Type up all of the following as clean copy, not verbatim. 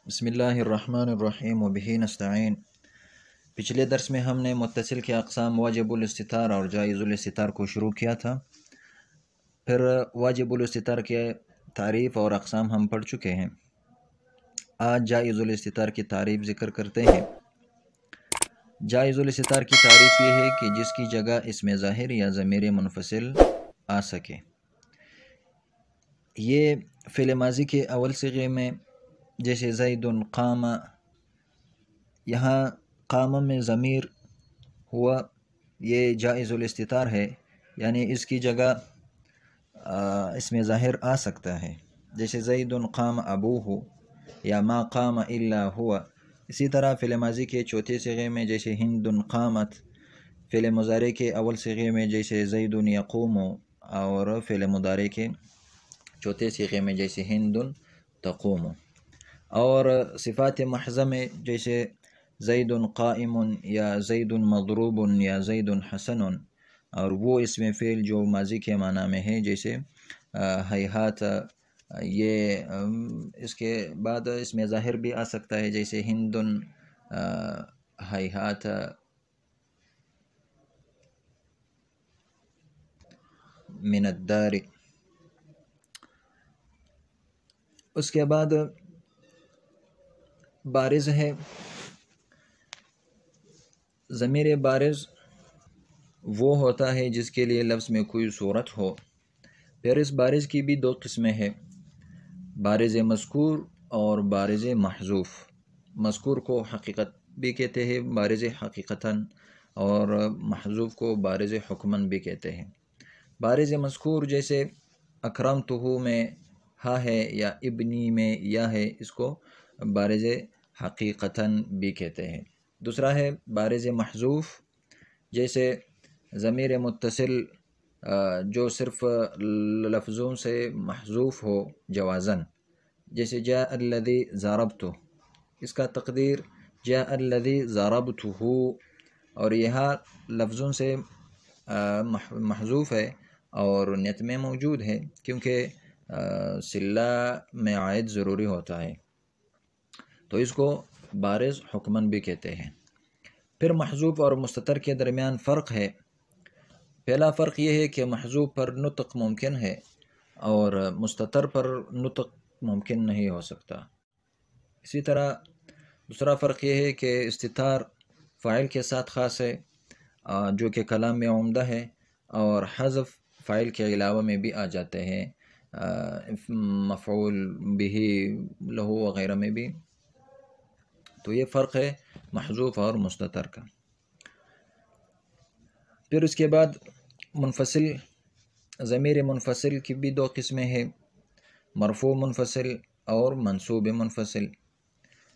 بسم اللہ الرحمن الرحیم وبہ نستعین۔ پچھلے درس میں ہم نے متصل کے اقسام واجب الاستتار اور جائز الاستتار کو شروع کیا تھا۔ پھر واجب الاستتار کے تعریف اور اقسام ہم پڑھ چکے ہیں۔ آج جائز الاستتار کی تعریف ذکر کرتے ہیں۔ جائز الاستتار کی تعریف یہ ہے کہ جس کی جگہ اسم ظاہر یا ضمیر منفصل آ سکے۔ یہ فعل ماضی کے اول صیغے میں جیسے زید قام، یہاں قام میں ضمیر ہوا، یہ جائز الاستتار ہے، یعنی اس کی جگہ اسم ظاہر آ سکتا ہے، جیسے زید قام ابوہ یا ما قام الا ہوا۔ اسی طرح فعل ماضی کے چوتھے صیغے میں جیسے ہند قامت، فعل مضارع کے اول صیغے میں جیسے زید یقوم، اور فعل مضارع کے چوتھے صیغے میں جیسے ہند تقوم، اور صفات محضہ میں جیسے زید قائم یا زید مضروب یا زید حسن، اور وہ اسم فعل جو ماضی کے معنی میں ہے جیسے ہیہات۔ یہ اس کے بعد اسم ظاہر بھی آ سکتا ہے جیسے ہند ہیہات من الدار۔ اس کے بعد بارز ہے۔ ضمیر بارز وہ ہوتا ہے جس کے لیے لفظ میں کوئی صورت ہو۔ پھر اس بارز کی بھی دو قسمیں ہیں، بارز مذکور اور بارز محذوف۔ مذکور کو حقیقت بھی کہتے ہیں، بارز حقیقتاً، اور محذوف کو بارز حکماً بھی کہتے ہیں۔ بارز مذکور جیسے اکرمتہ میں ہا ہے یا ابنی میں یا ہے، اس کو بارز حقیقتاً بھی کہتے ہیں۔ دوسرا ہے بارز محذوف، جیسے ضمیر متصل جو صرف لفظوں سے محذوف ہو جوازاً، جیسے جاء الذی ضربتہ، اس کا تقدیر جاء الذی ضربتہ، اور یہاں لفظوں سے محذوف ہے اور نیت میں موجود ہے کیونکہ صلہ میں عائد ضروری ہوتا ہے، تو اس کو بارز حکماً بھی کہتے ہیں۔ پھر محذوف اور مستتر کے درمیان فرق ہے۔ پہلا فرق یہ ہے کہ محذوف پر نطق ممکن ہے اور مستتر پر نطق ممکن نہیں ہو سکتا۔ اسی طرح دوسرا فرق یہ ہے کہ استتار فاعل کے ساتھ خاص ہے جو کہ کلام میں عمدہ ہے، اور حذف فاعل کے علاوہ میں بھی آ جاتے ہیں، مفعول بہ، لہو وغیرہ میں بھی۔ تو یہ فرق ہے محذوف اور مستتر کا۔ پھر اس کے بعد منفصل، ضمیر منفصل کی بھی دو قسمیں ہیں، مرفوع منفصل اور منصوب منفصل۔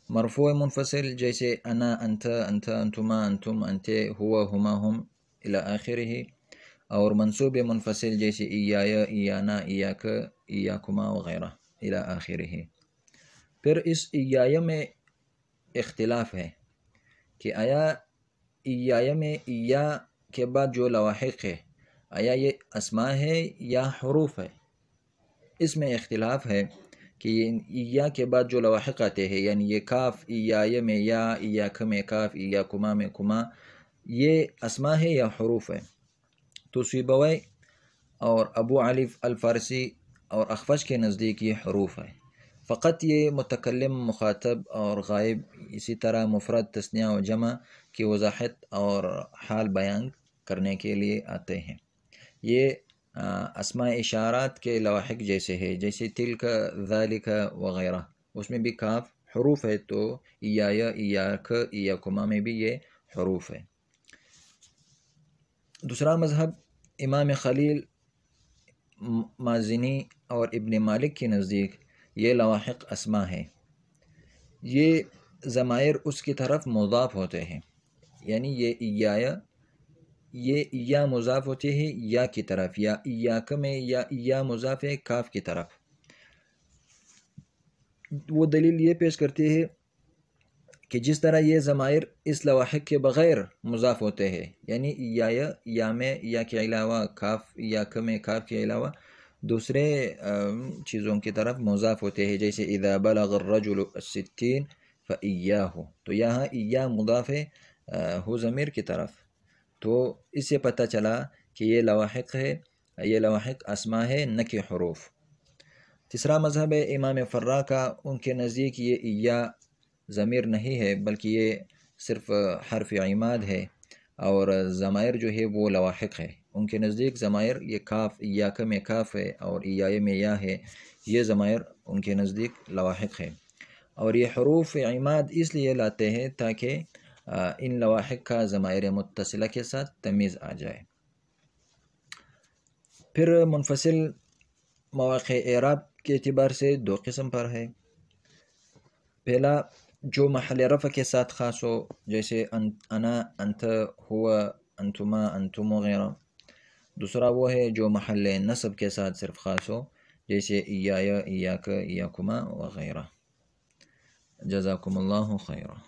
مرفوع منفصل جیسے انا انت انت انتما انتم انتے ہوا ہما ہم الی آخرہ، اور منصوب منفصل جیسے ایایا ایانا ایاک ایاکما وغیرہ الی آخرہ۔ پھر اس ایایا میں اختلاف ہے کہ آیا ایایا میں ایا کے بعد جو لواحق ہے، آیا یہ اسماء ہے یا حروف ہے؟ اس میں اختلاف ہے کہ ایا کے بعد جو لواحق آتے ہیں، یعنی یہ کاف ایایا میں یا، ایاک میں کاف، ایاکما میں کما، یہ اسماء ہے یا حروف ہے؟ تو سیبوی اور ابو علی الفارسی اور اخفش کے نزدیک یہ حروف ہے، فقط یہ متکلم، مخاطب اور غائب، اسی طرح مفرد، تثنیہ و جمع کی وضاحت اور حال بیان کرنے کے لیے آتے ہیں۔ یہ اسماء اشارات کے لواحق جیسے ہے، جیسے تلک، ذالک وغیرہ، اس میں بھی کاف حروف ہے، تو ایایا ایاک ایاکما میں بھی یہ حروف ہے۔ دوسرا مذہب امام خلیل، مازنی اور ابن مالک کے نزدیک یہ لواحق اسماء ہیں، یہ ضمائر اس کی طرف مضاف ہوتے ہیں، یعنی یہ ایایا، یہ یا مضاف ہوتے ہیں یا کی طرف، یا ایاک میں یا مضاف ہے کاف کی طرف۔ وہ دلیل یہ پیش کرتی ہے کہ جس طرح یہ ضمائر اس لواحق کے بغیر مضاف ہوتے ہیں، یعنی ایایا یا میں یا کے علاوہ کاف، ایاک میں کاف کے علاوہ، دوسرے چیزوں کی طرف مضاف ہوتے ہیں، جیسے اذا بلغ الرجل الستین فإیاہ، تو یہاں ایاہ مضاف ہے ہو ضمیر کی طرف، تو اس سے پتہ چلا کہ یہ لواحق ہے، یہ لواحق اسما ہے نہ کہ حروف۔ تیسرا مذہب ہے امام فرا کا، ان کے نزدیک یہ ایاہ ضمیر نہیں ہے بلکہ یہ صرف حرف عماد ہے، اور ضمائر جو ہے وہ لواحق ہے۔ ان کے نزدیک ضمائر یہ کاف، ایاک میں کاف ہے اور ایائے میں یا ہے، یہ ضمائر ان کے نزدیک لواحق ہے، اور یہ حروف عماد اس لیے لاتے ہیں تاکہ ان لواحق کا ضمائر متصلہ کے ساتھ تمیز آ جائے۔ پھر منفصل مواقع اعراب کے اعتبار سے دو قسم پر ہے۔ پہلا جو محل رفع کے ساتھ خاص ہو، جیسے انا، انت، ہوا، انتما، انتم وغیرہ۔ دوسرا وہ ہے جو محل نصب کے ساتھ صرف خاص ہو، جیسے ایایا، ایاک، ایاکما وغیرہ۔ جزاکم اللہ خیرہ۔